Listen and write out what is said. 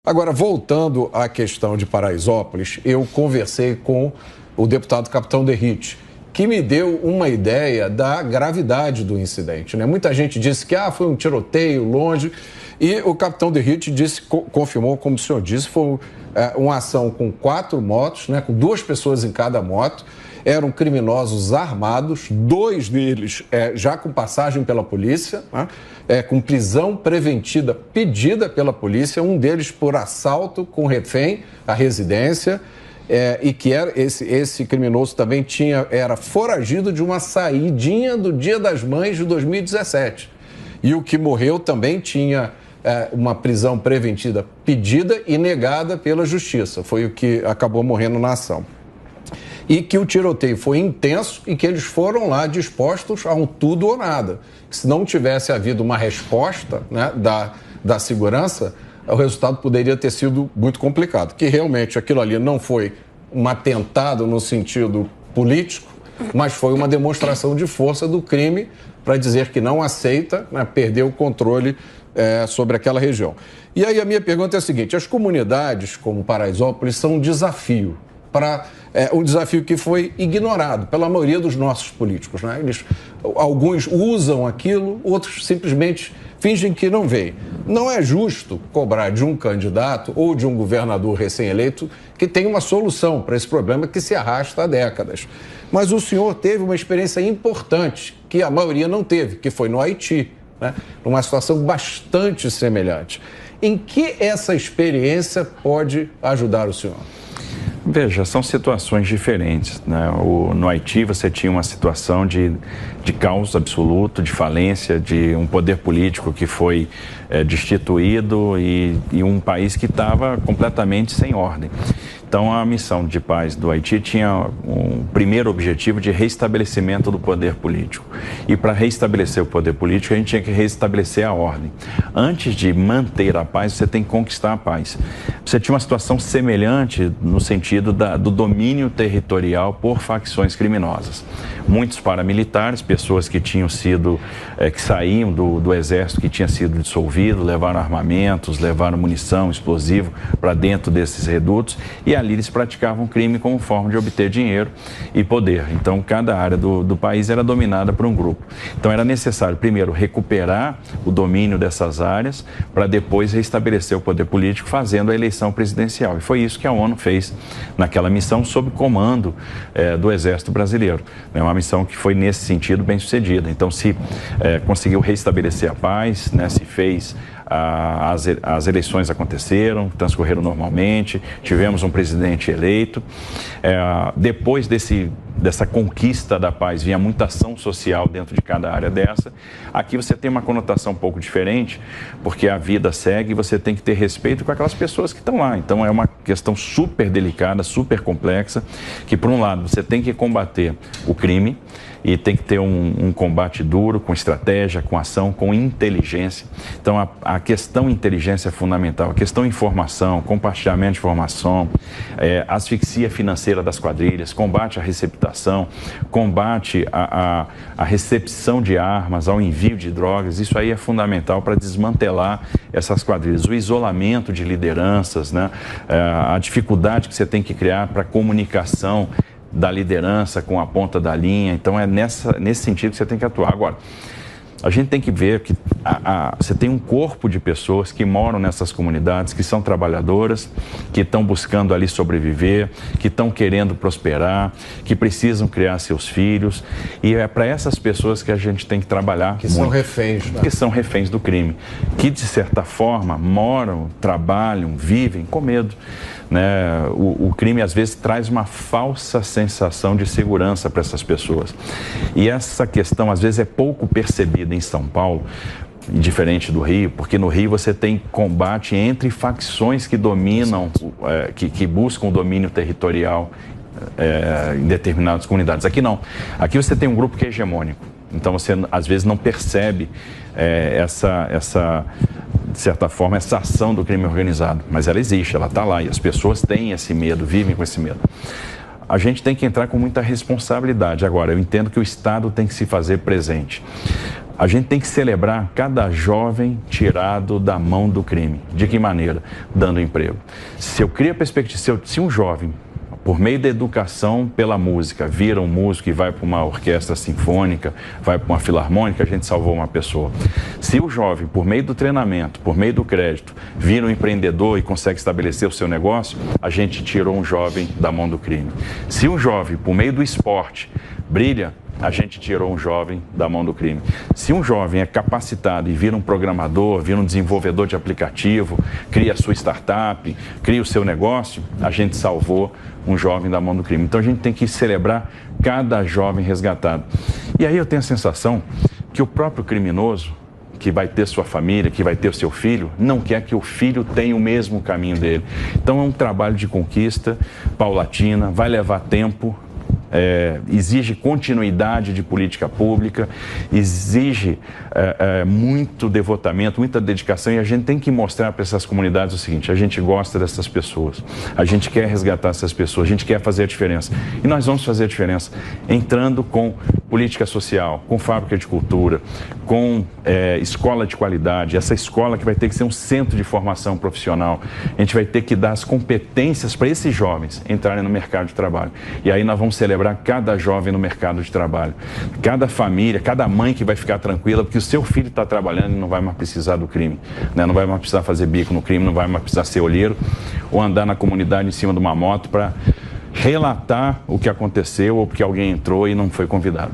Agora, voltando à questão de Paraisópolis, eu conversei com o deputado Capitão Derrite, que me deu uma ideia da gravidade do incidente, né? Muita gente disse que foi um tiroteio longe, e o Capitão Derrite confirmou, como o senhor disse, foi uma ação com 4 motos, né, com 2 pessoas em cada moto. Eram criminosos armados, 2 deles já com passagem pela polícia, né, com prisão preventiva pedida pela polícia, um deles por assalto com refém à residência, e que esse criminoso também era foragido de uma saidinha do Dia das Mães de 2017. E o que morreu também tinha uma prisão preventiva pedida e negada pela justiça. Foi o que acabou morrendo na ação. E que o tiroteio foi intenso e que eles foram lá dispostos a um tudo ou nada. Que se não tivesse havido uma resposta, né, da segurança, o resultado poderia ter sido muito complicado. Que realmente aquilo ali não foi um atentado no sentido político, mas foi uma demonstração de força do crime para dizer que não aceita, né, perder o controle sobre aquela região. E aí a minha pergunta é a seguinte: as comunidades como Paraisópolis são um desafio, um desafio que foi ignorado pela maioria dos nossos políticos, né? Alguns usam aquilo, outros simplesmente fingem que não veem. Não é justo cobrar de um candidato ou de um governador recém-eleito que tem uma solução para esse problema que se arrasta há décadas. Mas o senhor teve uma experiência importante que a maioria não teve, que foi no Haiti, né? Numa situação bastante semelhante. Em que essa experiência pode ajudar o senhor? Veja, são situações diferentes, né? No Haiti você tinha uma situação de caos absoluto, de falência, de um poder político que foi destituído e um país que estava completamente sem ordem. Então, a missão de paz do Haiti tinha um primeiro objetivo de restabelecimento do poder político. E para restabelecer o poder político, a gente tinha que restabelecer a ordem. Antes de manter a paz, você tem que conquistar a paz. Você tinha uma situação semelhante no sentido do domínio territorial por facções criminosas. Muitos paramilitares, pessoas que tinham sido, que saíam do exército que tinha sido dissolvido, levaram armamentos, levaram munição, explosivo para dentro desses redutos, e ali eles praticavam crime como forma de obter dinheiro e poder. Então, cada área do país era dominada por um grupo. Então, era necessário, primeiro, recuperar o domínio dessas áreas para depois restabelecer o poder político fazendo a eleição presidencial. E foi isso que a ONU fez naquela missão sob comando do Exército Brasileiro. É uma missão que foi, nesse sentido, bem sucedida. Então, se conseguiu restabelecer a paz, né, se fez... As eleições aconteceram, transcorreram normalmente, tivemos um presidente eleito. Depois dessa conquista da paz, vinha muita ação social dentro de cada área dessa. Aqui você tem uma conotação um pouco diferente, porque a vida segue e você tem que ter respeito com aquelas pessoas que estão lá. Então, é uma questão super delicada, super complexa, que, por um lado, você tem que combater o crime, e tem que ter um combate duro, com estratégia, com ação, com inteligência. Então, a questão inteligência é fundamental, a questão informação, compartilhamento de informação, asfixia financeira das quadrilhas, combate à receptação, combate à recepção de armas, ao envio de drogas, isso aí é fundamental para desmantelar essas quadrilhas. O isolamento de lideranças, né? A dificuldade que você tem que criar para a comunicação da liderança com a ponta da linha. Então, é nesse sentido que você tem que atuar. Agora, a gente tem que ver que você tem um corpo de pessoas que moram nessas comunidades, que são trabalhadoras, que estão buscando ali sobreviver, que estão querendo prosperar, que precisam criar seus filhos. E é para essas pessoas que a gente tem que trabalhar muito. Que são reféns, né? Que são reféns do crime. Que, de certa forma, moram, trabalham, vivem com medo. Né? O crime, às vezes, traz uma falsa sensação de segurança para essas pessoas. E essa questão, às vezes, é pouco percebida em São Paulo, diferente do Rio, porque no Rio você tem combate entre facções que dominam, que buscam o domínio territorial em determinadas comunidades. Aqui não. Aqui você tem um grupo que é hegemônico. Então, você, às vezes, não percebe de certa forma, essa ação do crime organizado. Mas ela existe, ela está lá e as pessoas têm esse medo, vivem com esse medo. A gente tem que entrar com muita responsabilidade. Agora, eu entendo que o Estado tem que se fazer presente. A gente tem que celebrar cada jovem tirado da mão do crime. De que maneira? Dando emprego. Se eu crio a perspectiva, se um jovem, por meio da educação pela música, vira um músico e vai para uma orquestra sinfônica, vai para uma filarmônica, a gente salvou uma pessoa. Se o jovem, por meio do treinamento, por meio do crédito, vira um empreendedor e consegue estabelecer o seu negócio, a gente tirou um jovem da mão do crime. Se um jovem, por meio do esporte, brilha, a gente tirou um jovem da mão do crime. Se um jovem é capacitado e vira um programador, vira um desenvolvedor de aplicativo, cria a sua startup, cria o seu negócio, a gente salvou um jovem da mão do crime. Então a gente tem que celebrar cada jovem resgatado. E aí eu tenho a sensação que o próprio criminoso, que vai ter sua família, que vai ter o seu filho, não quer que o filho tenha o mesmo caminho dele. Então é um trabalho de conquista paulatina, vai levar tempo. Exige continuidade de política pública, exige muito devotamento, muita dedicação, e a gente tem que mostrar para essas comunidades o seguinte: a gente gosta dessas pessoas, a gente quer resgatar essas pessoas, a gente quer fazer a diferença. E nós vamos fazer a diferença entrando com política social, com fábrica de cultura, com escola de qualidade, essa escola que vai ter que ser um centro de formação profissional. A gente vai ter que dar as competências para esses jovens entrarem no mercado de trabalho. E aí nós vamos celebrar cada jovem no mercado de trabalho, cada família, cada mãe que vai ficar tranquila, porque o seu filho está trabalhando e não vai mais precisar do crime, né? Não vai mais precisar fazer bico no crime, não vai mais precisar ser olheiro ou andar na comunidade em cima de uma moto para relatar o que aconteceu ou porque alguém entrou e não foi convidado.